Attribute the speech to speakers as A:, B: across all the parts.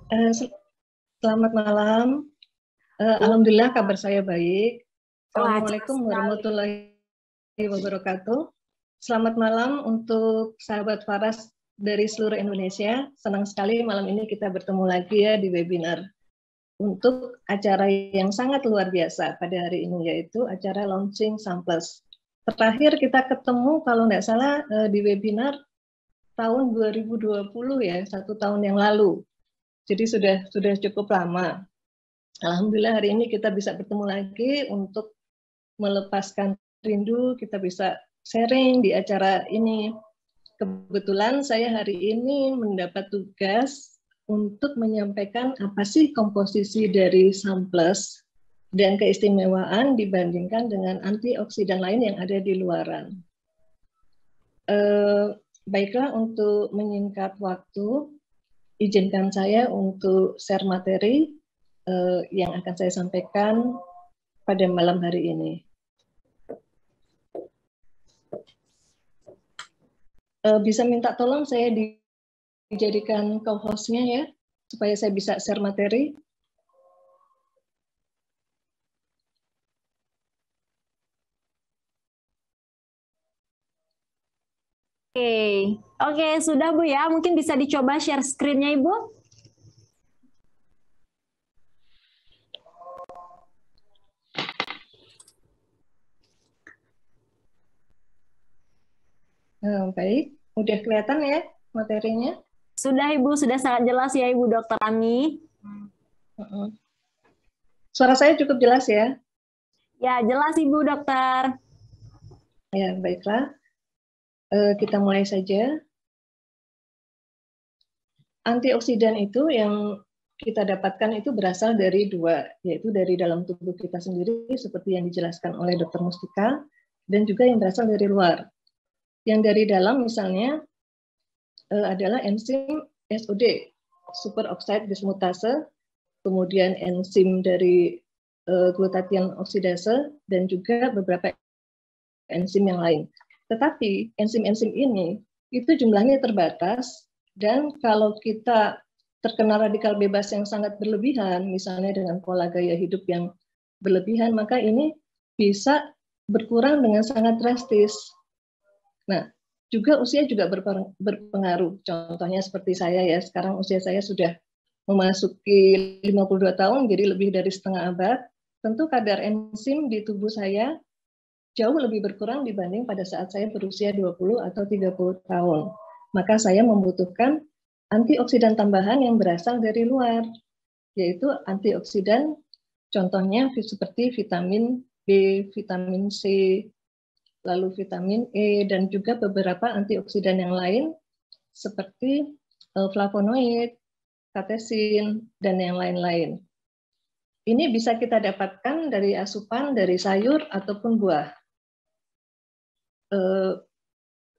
A: Eh, sel- Selamat malam. Alhamdulillah kabar saya baik.
B: Wah, cepat
A: Assalamualaikum
B: sekali.
A: warahmatullahi wabarakatuh. Selamat malam untuk sahabat Faras dari seluruh Indonesia. Senang sekali malam ini kita bertemu lagi ya di webinar untuk acara yang sangat luar biasa pada hari ini, yaitu acara launching Samples. Terakhir kita ketemu kalau nggak salah di webinar tahun 2020 ya, 1 tahun yang lalu. Jadi sudah cukup lama. Alhamdulillah hari ini kita bisa bertemu lagi untuk melepaskan rindu, kita bisa sharing di acara ini. Kebetulan saya hari ini mendapat tugas untuk menyampaikan apa sih komposisi dari Samples dan keistimewaan dibandingkan dengan antioksidan lain yang ada di luaran. Baiklah, untuk menyingkat waktu, izinkan saya untuk share materi yang akan saya sampaikan pada malam hari ini. Bisa minta tolong saya dijadikan co-host-nya ya, supaya saya bisa share materi.
B: Oke, sudah Bu ya. Mungkin bisa dicoba share screen-nya Ibu.
A: Baik, udah kelihatan ya materinya?
B: Sudah Ibu, sudah sangat jelas ya Ibu Dokter Ami.
A: Suara saya cukup jelas ya?
B: Ya, jelas Ibu Dokter.
A: Ya, baiklah. Kita mulai saja. Antioksidan itu yang kita dapatkan itu berasal dari dua, yaitu dari dalam tubuh kita sendiri, seperti yang dijelaskan oleh Dr. Mustika, dan juga yang berasal dari luar. Yang dari dalam misalnya adalah enzim SOD, superoxide dismutase, kemudian enzim dari glutathione oksidase, dan juga beberapa enzim yang lain. Tetapi enzim-enzim ini itu jumlahnya terbatas, dan kalau kita terkena radikal bebas yang sangat berlebihan, misalnya dengan pola gaya hidup yang berlebihan, maka ini bisa berkurang dengan sangat drastis. Nah, juga usia juga berpengaruh. Contohnya seperti saya ya, sekarang usia saya sudah memasuki 52 tahun, jadi lebih dari setengah abad. Tentu kadar enzim di tubuh saya jauh lebih berkurang dibanding pada saat saya berusia 20 atau 30 tahun. Maka saya membutuhkan antioksidan tambahan yang berasal dari luar, yaitu antioksidan contohnya seperti vitamin B, vitamin C, lalu vitamin E, dan juga beberapa antioksidan yang lain seperti flavonoid, katesin, dan yang lain-lain. Ini bisa kita dapatkan dari asupan, dari sayur, ataupun buah.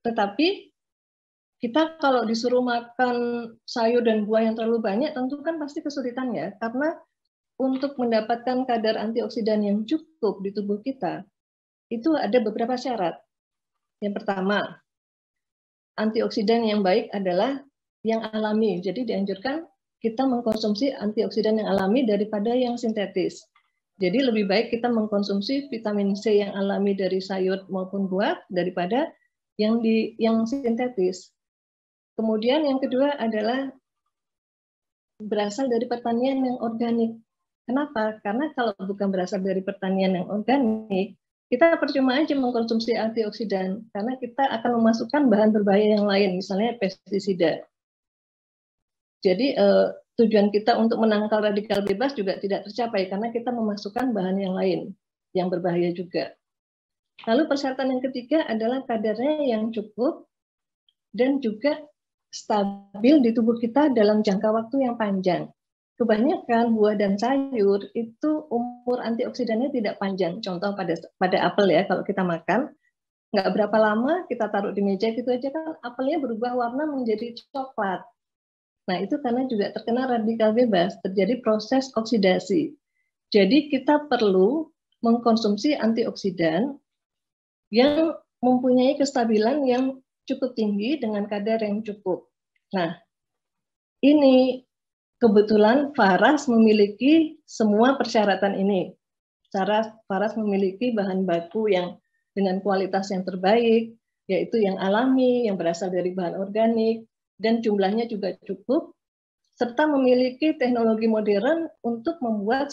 A: Tetapi kita kalau disuruh makan sayur dan buah yang terlalu banyak, tentu kan pasti kesulitan ya, karena untuk mendapatkan kadar antioksidan yang cukup di tubuh kita, itu ada beberapa syarat. Yang pertama, antioksidan yang baik adalah yang alami. Jadi dianjurkan kita mengkonsumsi antioksidan yang alami daripada yang sintetis. Jadi lebih baik kita mengkonsumsi vitamin C yang alami dari sayur maupun buah daripada yang sintetis. Kemudian yang kedua adalah berasal dari pertanian yang organik. Kenapa? Karena kalau bukan berasal dari pertanian yang organik, kita percuma aja mengkonsumsi antioksidan, karena kita akan memasukkan bahan berbahaya yang lain, misalnya pestisida. Jadi tujuan kita untuk menangkal radikal bebas juga tidak tercapai, karena kita memasukkan bahan yang lain, yang berbahaya juga. Lalu persyaratan yang ketiga adalah kadarnya yang cukup, dan juga stabil di tubuh kita dalam jangka waktu yang panjang. Kebanyakan buah dan sayur itu umur antioksidannya tidak panjang. Contoh pada apel ya, kalau kita makan, nggak berapa lama kita taruh di meja gitu aja kan apelnya berubah warna menjadi coklat. Nah itu karena juga terkena radikal bebas, terjadi proses oksidasi. Jadi kita perlu mengkonsumsi antioksidan yang mempunyai kestabilan yang cukup tinggi dengan kadar yang cukup. Nah, ini kebetulan Faras memiliki semua persyaratan ini. Faras memiliki bahan baku yang dengan kualitas yang terbaik, yaitu yang alami, yang berasal dari bahan organik, dan jumlahnya juga cukup, serta memiliki teknologi modern untuk membuat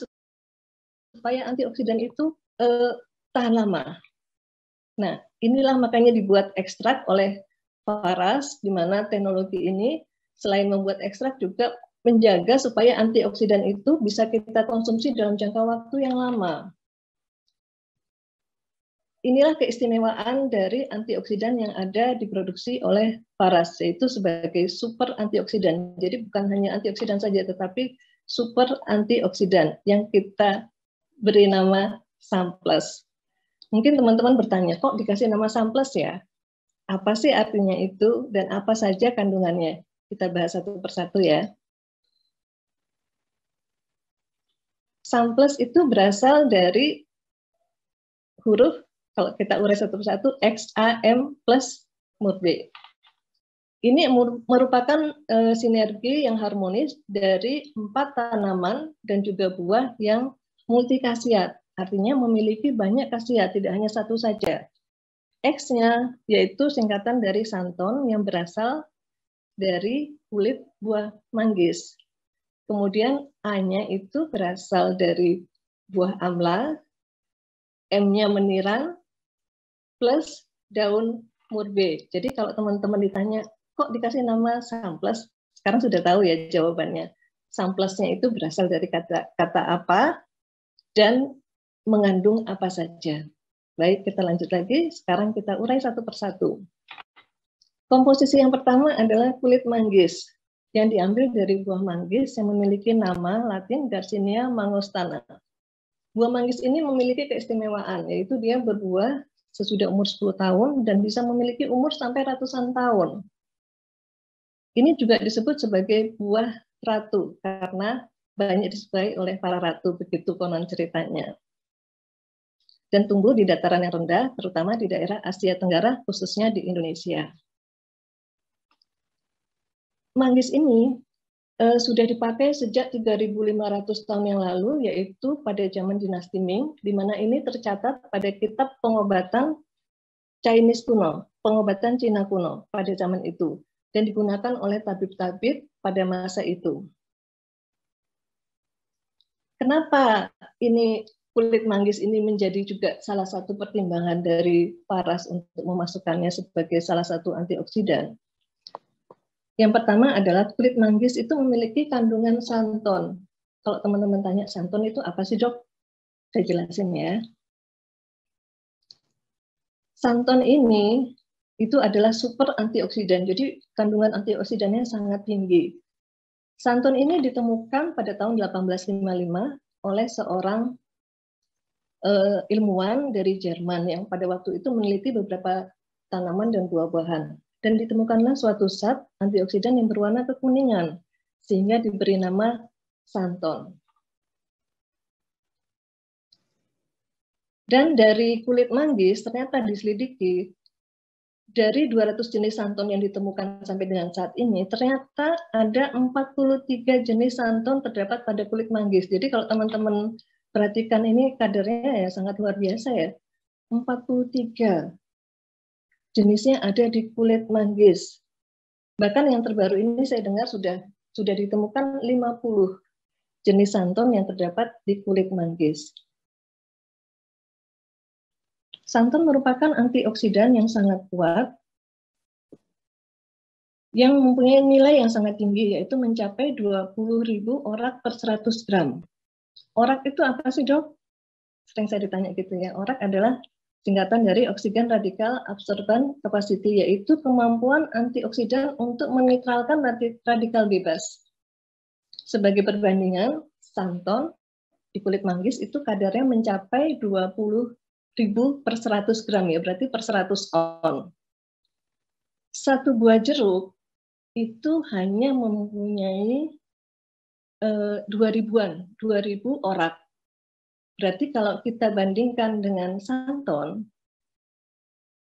A: supaya antioksidan itu tahan lama. Nah, inilah makanya dibuat ekstrak oleh Faras, di mana teknologi ini selain membuat ekstrak juga menjaga supaya antioksidan itu bisa kita konsumsi dalam jangka waktu yang lama. Inilah keistimewaan dari antioksidan yang ada diproduksi oleh Faras, yaitu sebagai super antioksidan. Jadi bukan hanya antioksidan saja, tetapi super antioksidan yang kita beri nama Samples. Mungkin teman-teman bertanya, kok dikasih nama Samples ya? Apa sih artinya itu dan apa saja kandungannya? Kita bahas satu persatu ya. Samples itu berasal dari huruf, kalau kita urai satu persatu, XAM plus MUR-B. Ini merupakan sinergi yang harmonis dari 4 tanaman dan juga buah yang multikasiat, artinya memiliki banyak khasiat, tidak hanya satu saja. X-nya yaitu singkatan dari santon yang berasal dari kulit buah manggis. Kemudian A-nya itu berasal dari buah amla, M-nya meniran, plus daun murbe. Jadi kalau teman-teman ditanya, kok dikasih nama Samples? Sekarang sudah tahu ya jawabannya. Samplesnya itu berasal dari kata apa dan mengandung apa saja. Baik, kita lanjut lagi. Sekarang kita urai satu persatu. Komposisi yang pertama adalah kulit manggis, yang diambil dari buah manggis yang memiliki nama Latin Garcinia mangostana. Buah manggis ini memiliki keistimewaan, yaitu dia berbuah sesudah umur 10 tahun dan bisa memiliki umur sampai ratusan tahun. Ini juga disebut sebagai buah ratu, karena banyak disukai oleh para ratu, begitu konon ceritanya. Dan tumbuh di dataran yang rendah, terutama di daerah Asia Tenggara, khususnya di Indonesia. Manggis ini sudah dipakai sejak 3.500 tahun yang lalu, yaitu pada zaman dinasti Ming, di mana ini tercatat pada kitab pengobatan Chinese kuno, pengobatan Cina kuno pada zaman itu, dan digunakan oleh tabib-tabib pada masa itu. Kenapa ini kulit manggis ini menjadi juga salah satu pertimbangan dari Faras untuk memasukkannya sebagai salah satu antioksidan? Yang pertama adalah kulit manggis itu memiliki kandungan santon. Kalau teman-teman tanya, santon itu apa sih, Dok? Saya jelasin ya. Santon ini itu adalah super antioksidan, jadi kandungan antioksidannya sangat tinggi. Santon ini ditemukan pada tahun 1855 oleh seorang ilmuwan dari Jerman yang pada waktu itu meneliti beberapa tanaman dan buah-buahan. Dan ditemukanlah suatu zat antioksidan yang berwarna kekuningan, sehingga diberi nama santon. Dan dari kulit manggis ternyata diselidiki, dari 200 jenis santon yang ditemukan sampai dengan saat ini, ternyata ada 43 jenis santon terdapat pada kulit manggis. Jadi kalau teman-teman perhatikan ini kadarnya ya sangat luar biasa ya. 43 jenisnya ada di kulit manggis. Bahkan yang terbaru ini saya dengar sudah ditemukan 50 jenis santon yang terdapat di kulit manggis. Santon merupakan antioksidan yang sangat kuat, yang mempunyai nilai yang sangat tinggi, yaitu mencapai 20.000 orak per 100 gram. Orak itu apa sih, Dok? Sering saya ditanya gitu ya. Orak adalah singkatan dari oksigen radikal absorban capacity, yaitu kemampuan antioksidan untuk menetralkan radikal bebas. Sebagai perbandingan, santon di kulit manggis itu kadarnya mencapai 20.000 per 100 gram ya, berarti per 100 on. Satu buah jeruk itu hanya mempunyai 2.000 orak. Berarti kalau kita bandingkan dengan santon,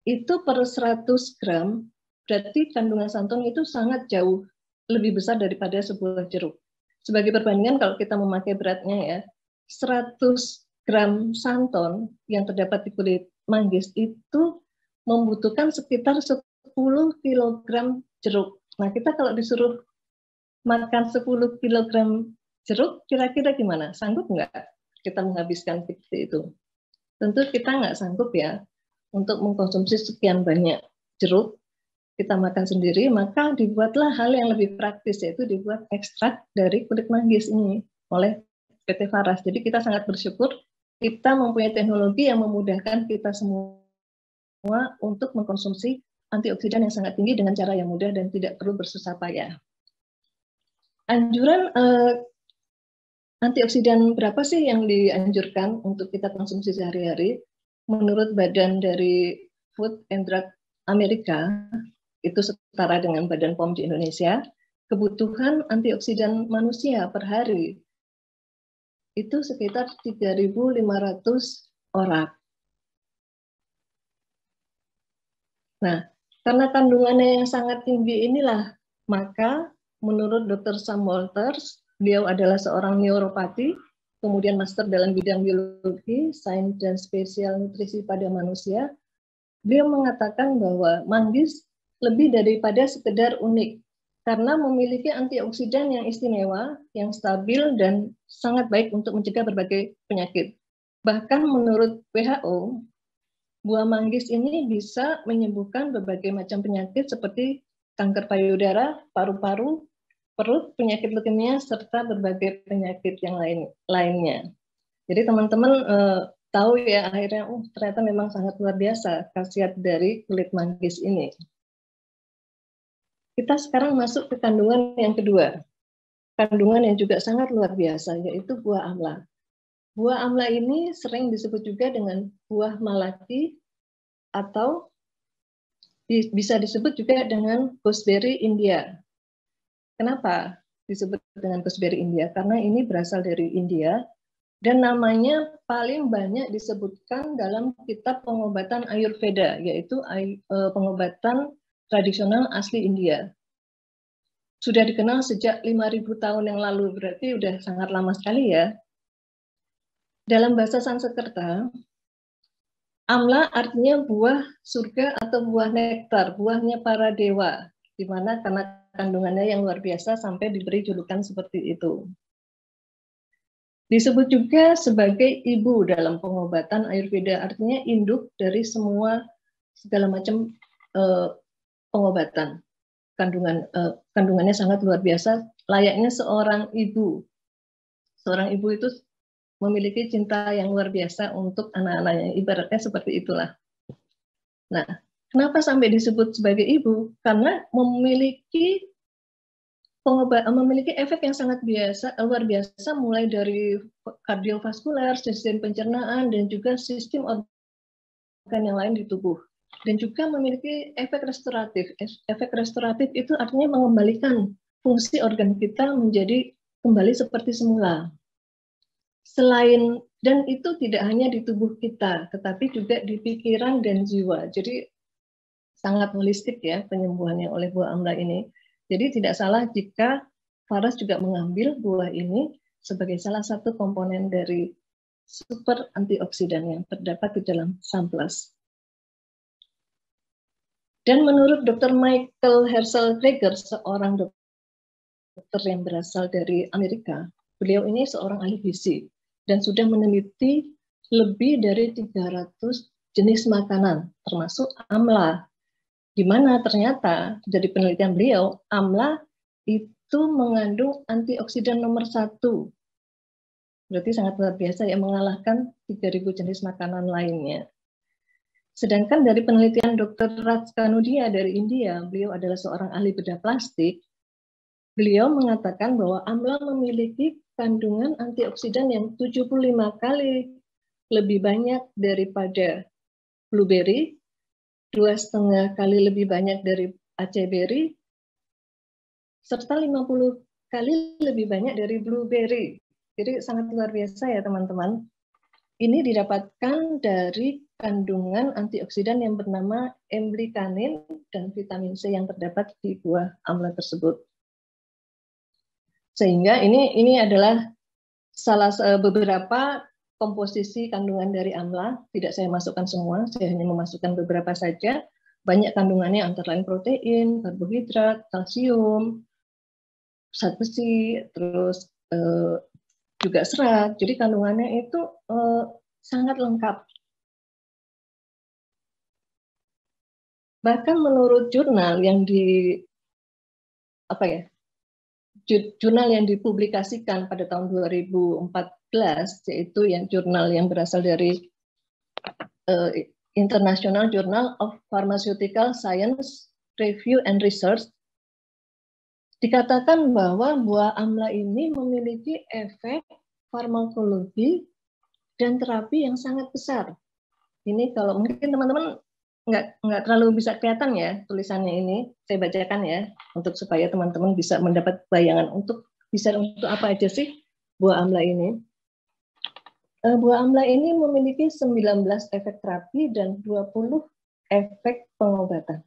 A: itu per 100 gram, berarti kandungan santon itu sangat jauh lebih besar daripada sebuah jeruk. Sebagai perbandingan kalau kita memakai beratnya ya, 100 gram santon yang terdapat di kulit manggis itu membutuhkan sekitar 10 kilogram jeruk. Nah, kita kalau disuruh makan 10 kilogram jeruk, kira-kira gimana? Sanggup nggak kita menghabiskan seperti itu? Tentu kita nggak sanggup ya untuk mengkonsumsi sekian banyak jeruk. Kita makan sendiri, maka dibuatlah hal yang lebih praktis, yaitu dibuat ekstrak dari kulit manggis ini oleh PT Faras. Jadi kita sangat bersyukur kita mempunyai teknologi yang memudahkan kita semua untuk mengkonsumsi antioksidan yang sangat tinggi dengan cara yang mudah dan tidak perlu bersusah payah. Anjuran antioksidan berapa sih yang dianjurkan untuk kita konsumsi sehari-hari? Menurut Badan dari Food and Drug Amerika, itu setara dengan Badan POM di Indonesia, kebutuhan antioksidan manusia per hari itu sekitar 3.500 orak. Nah, karena kandungannya yang sangat tinggi inilah, maka menurut Dr. Sam Walters, beliau adalah seorang neuropati, kemudian master dalam bidang biologi, sains dan spesial nutrisi pada manusia. Beliau mengatakan bahwa manggis lebih daripada sekedar unik, karena memiliki antioksidan yang istimewa, yang stabil, dan sangat baik untuk mencegah berbagai penyakit. Bahkan menurut WHO, buah manggis ini bisa menyembuhkan berbagai macam penyakit seperti kanker payudara, paru-paru, perut, penyakit leukemia, serta berbagai penyakit yang lainnya. Jadi teman-teman tahu ya akhirnya ternyata memang sangat luar biasa khasiat dari kulit manggis ini. Kita sekarang masuk ke kandungan yang kedua. Kandungan yang juga sangat luar biasa, yaitu buah amla. Buah amla ini sering disebut juga dengan buah malaki atau bisa disebut juga dengan gooseberry India. Kenapa disebut dengan gooseberry India? Karena ini berasal dari India dan namanya paling banyak disebutkan dalam kitab pengobatan Ayurveda, yaitu pengobatan tradisional asli India. Sudah dikenal sejak 5.000 tahun yang lalu, berarti sudah sangat lama sekali ya. Dalam bahasa Sanskerta, amla artinya buah surga atau buah nektar, buahnya para dewa, di mana karena kandungannya yang luar biasa sampai diberi julukan seperti itu. Disebut juga sebagai ibu dalam pengobatan Ayurveda, artinya induk dari semua segala macam pengobatan. Kandungannya sangat luar biasa, layaknya seorang ibu. Seorang ibu itu memiliki cinta yang luar biasa untuk anak-anaknya, ibaratnya seperti itulah. Nah, kenapa sampai disebut sebagai ibu? Karena memiliki efek yang sangat luar biasa, mulai dari kardiovaskuler, sistem pencernaan, dan juga sistem organ yang lain di tubuh. Dan juga memiliki efek restoratif. Efek restoratif itu artinya mengembalikan fungsi organ kita menjadi kembali seperti semula. Dan itu tidak hanya di tubuh kita, tetapi juga di pikiran dan jiwa. Jadi sangat holistik ya penyembuhannya oleh buah amla ini. Jadi tidak salah jika Faras juga mengambil buah ini sebagai salah satu komponen dari super antioksidan yang terdapat di dalam samples. Dan menurut Dr. Michael Herschel Greger, seorang dokter yang berasal dari Amerika, beliau ini seorang ahli gizi dan sudah meneliti lebih dari 300 jenis makanan, termasuk amla, di mana ternyata dari penelitian beliau, amla itu mengandung antioksidan nomor 1. Berarti sangat luar biasa ya, mengalahkan 3.000 jenis makanan lainnya. Sedangkan dari penelitian Dr. Raj Kanudia dari India, beliau adalah seorang ahli bedah plastik, beliau mengatakan bahwa amla memiliki kandungan antioksidan yang 75 kali lebih banyak daripada blueberry, 2,5 kali lebih banyak dari acai berry, serta 50 kali lebih banyak dari blueberry. Jadi sangat luar biasa ya teman-teman. Ini didapatkan dari kandungan antioksidan yang bernama emblycanin dan vitamin C yang terdapat di buah amla tersebut. Sehingga ini adalah beberapa komposisi kandungan dari AMLA. Tidak saya masukkan semua, saya hanya memasukkan beberapa saja. Banyak kandungannya antara lain protein, karbohidrat, kalsium, zat besi, terus juga serat. Jadi kandungannya itu sangat lengkap. Bahkan menurut jurnal yang jurnal yang dipublikasikan pada tahun 2014, yaitu jurnal yang berasal dari International Journal of Pharmaceutical Science Review and Research, dikatakan bahwa buah amla ini memiliki efek farmakologi dan terapi yang sangat besar. Ini kalau mungkin teman-teman nggak terlalu bisa kelihatan ya tulisannya ini, saya bacakan ya untuk supaya teman-teman bisa mendapat bayangan untuk apa aja sih buah amla ini. Buah amla ini memiliki 19 efek terapi dan 20 efek pengobatan.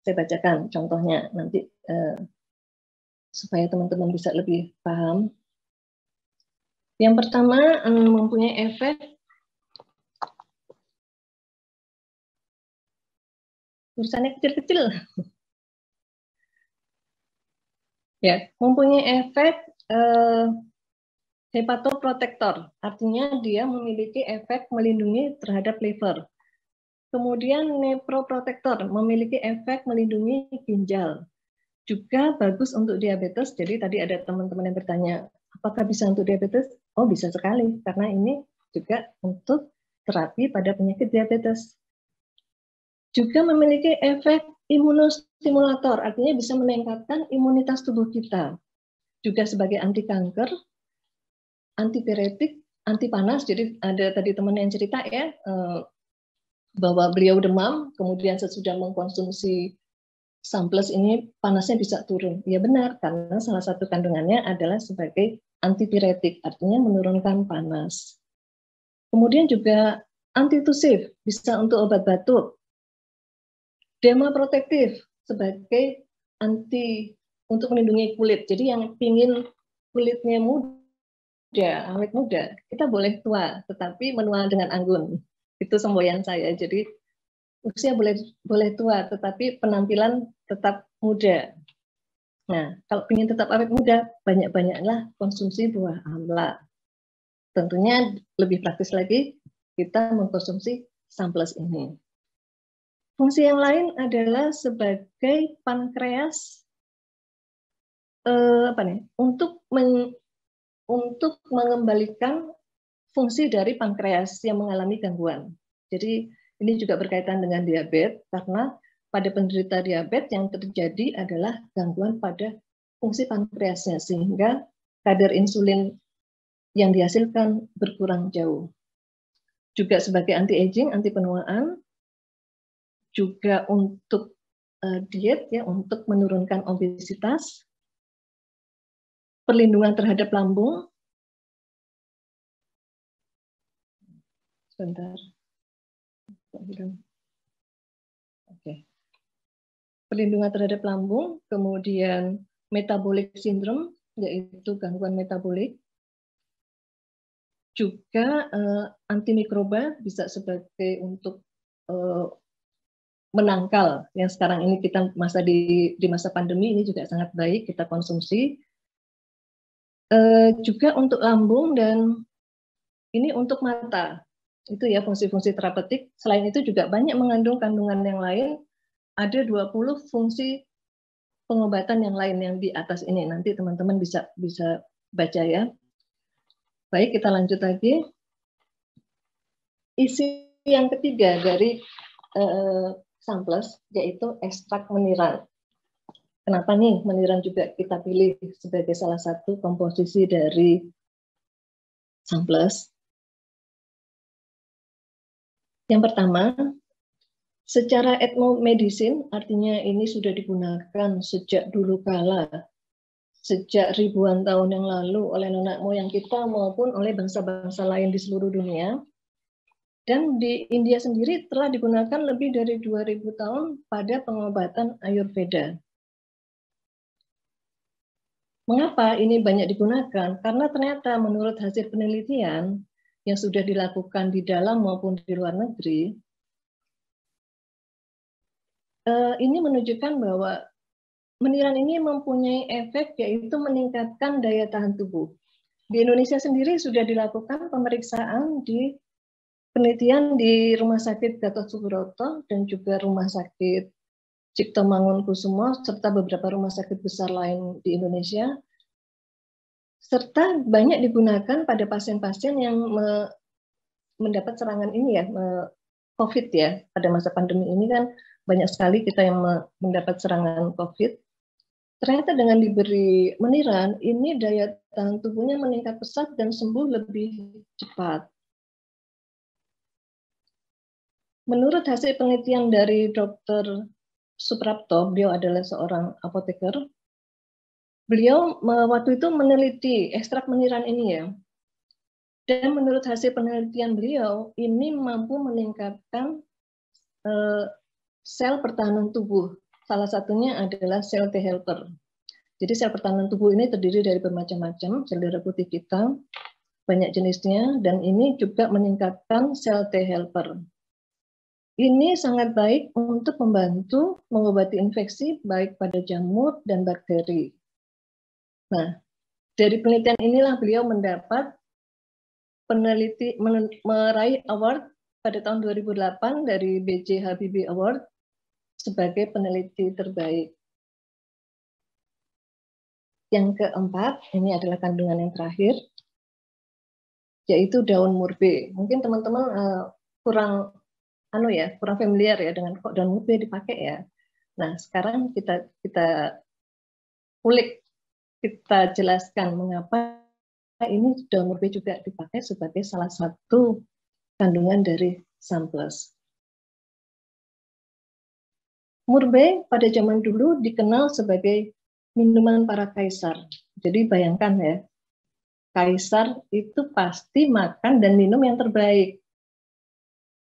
A: Saya bacakan contohnya nanti supaya teman-teman bisa lebih paham. Yang pertama mempunyai efek tulisannya kecil-kecil. Ya, mempunyai efek hepatoprotektor, artinya dia memiliki efek melindungi terhadap liver. Kemudian nephroprotector, memiliki efek melindungi ginjal. Juga bagus untuk diabetes. Jadi tadi ada teman-teman yang bertanya, apakah bisa untuk diabetes? Oh, bisa sekali, karena ini juga untuk terapi pada penyakit diabetes. Juga memiliki efek imunostimulator, artinya bisa meningkatkan imunitas tubuh kita. Juga sebagai anti kanker, antipiretik, anti panas. Jadi ada tadi teman yang cerita ya, bahwa beliau demam, kemudian sesudah mengkonsumsi Samples ini panasnya bisa turun. Ya benar, karena salah satu kandungannya adalah sebagai antipiretik, artinya menurunkan panas. Kemudian juga antitusif, bisa untuk obat batuk. Dermaprotektif, sebagai untuk melindungi kulit. Jadi yang ingin kulitnya muda, awet muda, kita boleh tua, tetapi menua dengan anggun. Itu semboyan saya. Jadi usia boleh tua, tetapi penampilan tetap muda. Nah, kalau ingin tetap awet muda, banyak-banyaklah konsumsi buah amla. Tentunya lebih praktis lagi, kita mengkonsumsi samples ini. Fungsi yang lain adalah sebagai pankreas untuk mengembalikan fungsi dari pankreas yang mengalami gangguan. Jadi ini juga berkaitan dengan diabetes, karena pada penderita diabetes yang terjadi adalah gangguan pada fungsi pankreasnya, sehingga kadar insulin yang dihasilkan berkurang jauh. Juga sebagai anti-aging, anti penuaan, juga untuk diet ya, untuk menurunkan obesitas, perlindungan terhadap lambung. Sebentar. Oke. Perlindungan terhadap lambung, kemudian metabolic syndrome, yaitu gangguan metabolik. Juga antimikroba, bisa sebagai untuk menangkal yang sekarang ini kita di masa pandemi ini juga sangat baik kita konsumsi. Juga untuk lambung, dan ini untuk mata. Itu ya fungsi-fungsi terapeutik. Selain itu juga banyak mengandung kandungan yang lain. Ada 20 fungsi pengobatan yang lain yang di atas ini. Nanti teman-teman bisa baca ya. Baik, kita lanjut lagi. Isi yang ketiga dari samples yaitu ekstrak meniran. Kenapa nih meniran juga kita pilih sebagai salah satu komposisi dari samples? Yang pertama, secara etnomedicine, artinya ini sudah digunakan sejak dulu kala, sejak ribuan tahun yang lalu oleh nenek moyang kita maupun oleh bangsa-bangsa lain di seluruh dunia. Dan di India sendiri telah digunakan lebih dari 2000 tahun pada pengobatan Ayurveda. Mengapa ini banyak digunakan? Karena ternyata menurut hasil penelitian yang sudah dilakukan di dalam maupun di luar negeri, ini menunjukkan bahwa meniran ini mempunyai efek yaitu meningkatkan daya tahan tubuh. Di Indonesia sendiri sudah dilakukan pemeriksaan di penelitian di Rumah Sakit Gatot Subroto dan juga Rumah Sakit Cipto Mangunkusumo serta beberapa rumah sakit besar lain di Indonesia, serta banyak digunakan pada pasien-pasien yang mendapat serangan ini ya, COVID ya, pada masa pandemi ini kan banyak sekali kita yang mendapat serangan COVID. Ternyata dengan diberi meniran, ini daya tahan tubuhnya meningkat pesat dan sembuh lebih cepat. Menurut hasil penelitian dari Dr. Suprapto, beliau adalah seorang apoteker. Beliau waktu itu meneliti ekstrak meniran ini ya. Dan menurut hasil penelitian beliau, ini mampu meningkatkan sel pertahanan tubuh. Salah satunya adalah sel T helper. Jadi sel pertahanan tubuh ini terdiri dari bermacam-macam, sel darah putih kita, banyak jenisnya, dan ini juga meningkatkan sel T helper. Ini sangat baik untuk membantu mengobati infeksi baik pada jamur dan bakteri. Nah, dari penelitian inilah beliau mendapat meraih award pada tahun 2008 dari B.J. Habibie Award sebagai peneliti terbaik. Yang keempat, ini adalah kandungan yang terakhir, yaitu daun murbe. Mungkin teman-teman kurang familiar ya dengan kok daun murbe dipakai ya. Nah, sekarang kita ulik, kita jelaskan mengapa ini daun murbe juga dipakai sebagai salah satu kandungan dari Sunplus. Murbe pada zaman dulu dikenal sebagai minuman para kaisar. Jadi bayangkan ya, kaisar itu pasti makan dan minum yang terbaik.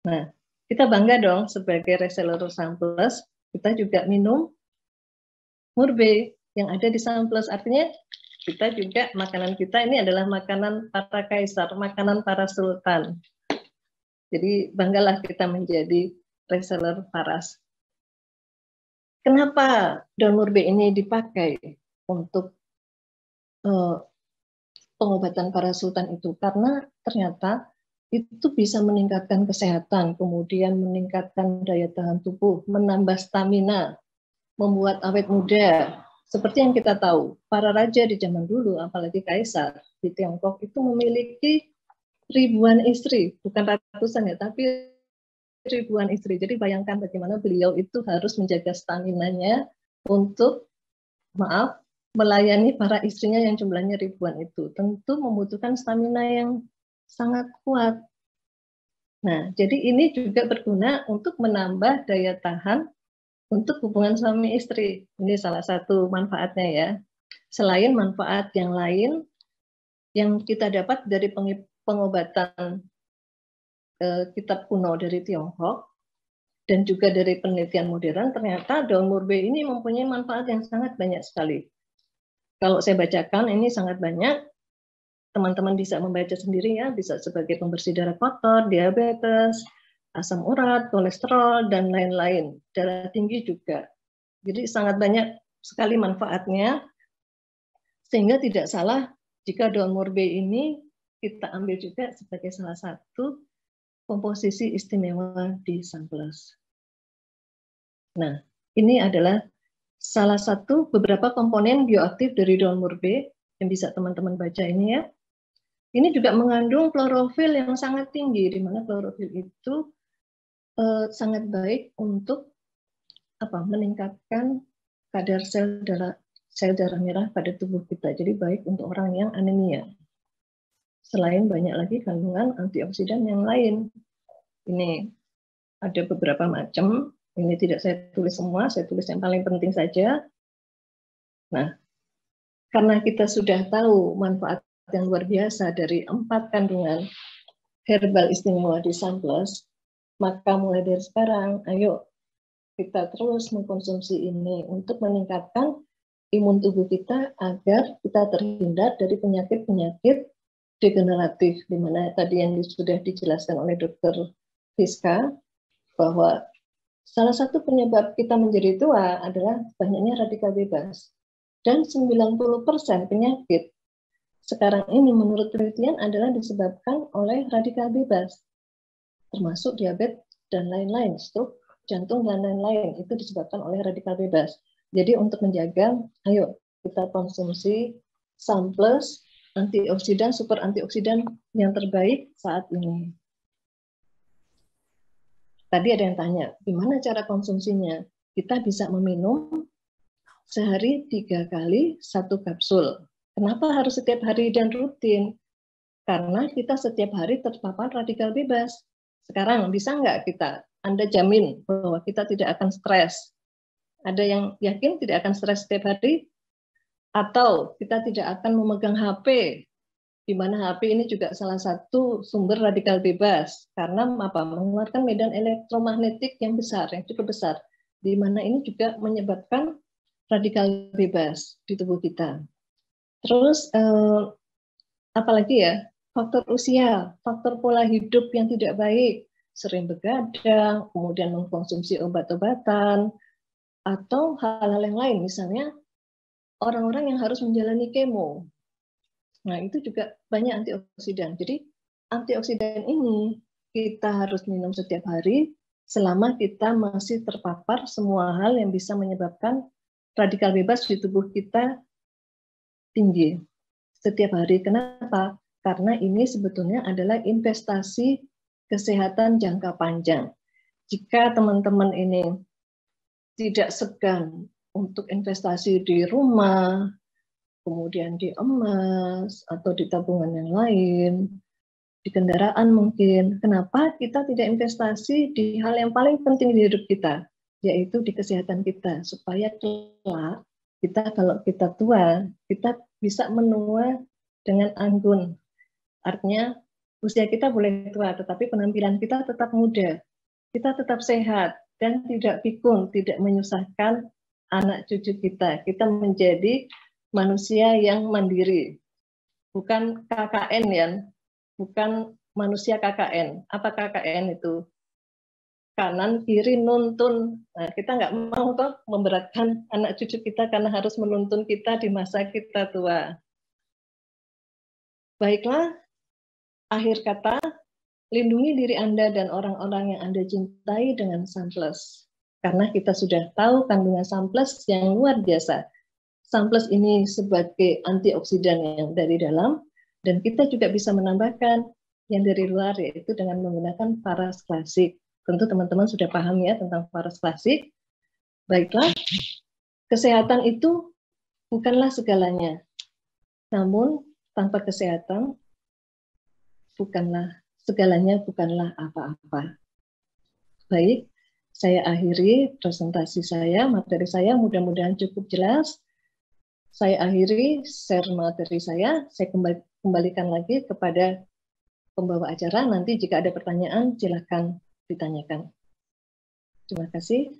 A: Nah, kita bangga dong sebagai reseller Sunplus, kita juga minum murbe yang ada di Sunplus. Artinya kita juga, makanan kita ini adalah makanan para kaisar, makanan para sultan. Jadi banggalah kita menjadi reseller Paras. Kenapa daun murbe ini dipakai untuk pengobatan para sultan itu? Karena ternyata itu bisa meningkatkan kesehatan, kemudian meningkatkan daya tahan tubuh, menambah stamina, membuat awet muda. Seperti yang kita tahu, para raja di zaman dulu, apalagi kaisar di Tiongkok itu memiliki ribuan istri, bukan ratusan ya, tapi ribuan istri. Jadi bayangkan bagaimana beliau itu harus menjaga stamina-nya untuk, melayani para istrinya yang jumlahnya ribuan itu. Tentu membutuhkan stamina yang sangat kuat. Nah, jadi ini juga berguna untuk menambah daya tahan untuk hubungan suami istri. Ini salah satu manfaatnya ya. Selain manfaat yang lain yang kita dapat dari pengobatan kitab kuno dari Tiongkok dan juga dari penelitian modern, ternyata daun murbe ini mempunyai manfaat yang sangat banyak sekali. Kalau saya bacakan ini sangat banyak, teman-teman bisa membaca sendiri ya, bisa sebagai pembersih darah kotor, diabetes, asam urat, kolesterol, dan lain-lain, darah tinggi juga. Jadi sangat banyak sekali manfaatnya, sehingga tidak salah jika daun murbe ini kita ambil juga sebagai salah satu komposisi istimewa di Sunplus. Nah, ini adalah salah satu beberapa komponen bioaktif dari daun murbe yang bisa teman-teman baca ini ya. Ini juga mengandung klorofil yang sangat tinggi, di mana klorofil itu sangat baik untuk meningkatkan kadar sel darah merah pada tubuh kita. Jadi baik untuk orang yang anemia. Selain banyak lagi kandungan antioksidan yang lain. Ini ada beberapa macam. Ini tidak saya tulis semua, saya tulis yang paling penting saja. Nah, karena kita sudah tahu manfaat yang luar biasa dari 4 kandungan herbal istimewa di Sunplus, maka mulai dari sekarang, ayo kita terus mengkonsumsi ini untuk meningkatkan imun tubuh kita agar kita terhindar dari penyakit-penyakit degeneratif, di mana tadi yang sudah dijelaskan oleh Dr. Fiska, bahwa salah satu penyebab kita menjadi tua adalah banyaknya radikal bebas. Dan 90% penyakit sekarang ini menurut penelitian adalah disebabkan oleh radikal bebas, termasuk diabetes dan lain-lain, stroke, jantung, dan lain-lain, itu disebabkan oleh radikal bebas. Jadi untuk menjaga, ayo kita konsumsi Sunplus, antioksidan, super antioksidan yang terbaik saat ini. Tadi ada yang tanya, gimana cara konsumsinya? Kita bisa meminum sehari 3 kali 1 kapsul. Kenapa harus setiap hari dan rutin? Karena kita setiap hari terpapar radikal bebas. Sekarang bisa nggak kita, Anda jamin bahwa kita tidak akan stres? Ada yang yakin tidak akan stres setiap hari? Atau kita tidak akan memegang HP, di mana HP ini juga salah satu sumber radikal bebas, karena apa? Mengeluarkan medan elektromagnetik yang besar, yang cukup besar, di mana ini juga menyebabkan radikal bebas di tubuh kita. Terus apalagi ya, faktor usia, faktor pola hidup yang tidak baik, sering begadang, kemudian mengkonsumsi obat-obatan, atau hal-hal yang lain, misalnya orang-orang yang harus menjalani kemo. Nah, itu juga banyak antioksidan. Jadi, antioksidan ini kita harus minum setiap hari selama kita masih terpapar semua hal yang bisa menyebabkan radikal bebas di tubuh kita tinggi setiap hari. Kenapa? Karena ini sebetulnya adalah investasi kesehatan jangka panjang. Jika teman-teman ini tidak segan untuk investasi di rumah, kemudian di emas, atau di tabungan yang lain, di kendaraan mungkin. Kenapa kita tidak investasi di hal yang paling penting di hidup kita, yaitu di kesehatan kita, supaya kelak kita kalau kita tua, kita bisa menua dengan anggun. Artinya usia kita boleh tua, tetapi penampilan kita tetap muda, kita tetap sehat, dan tidak pikun, tidak menyusahkan anak cucu kita. Kita menjadi manusia yang mandiri, bukan KKN ya, bukan manusia KKN. Apa KKN itu? Kanan kiri nuntun. Nah, kita nggak mau toh memberatkan anak cucu kita karena harus menuntun kita di masa kita tua. Baiklah, akhir kata, lindungi diri Anda dan orang-orang yang Anda cintai dengan Sunplus. Karena kita sudah tahu kandungan Sunplus yang luar biasa. Sunplus ini sebagai antioksidan yang dari dalam, dan kita juga bisa menambahkan yang dari luar, yaitu dengan menggunakan paras klasik. Tentu teman-teman sudah paham ya tentang paras klasik. Baiklah, kesehatan itu bukanlah segalanya. Namun, tanpa kesehatan, segalanya bukanlah apa-apa. Baik, saya akhiri presentasi saya, materi saya mudah-mudahan cukup jelas. Saya akhiri share materi saya kembalikan lagi kepada pembawa acara. Nanti jika ada pertanyaan, silakan ditanyakan. Terima kasih.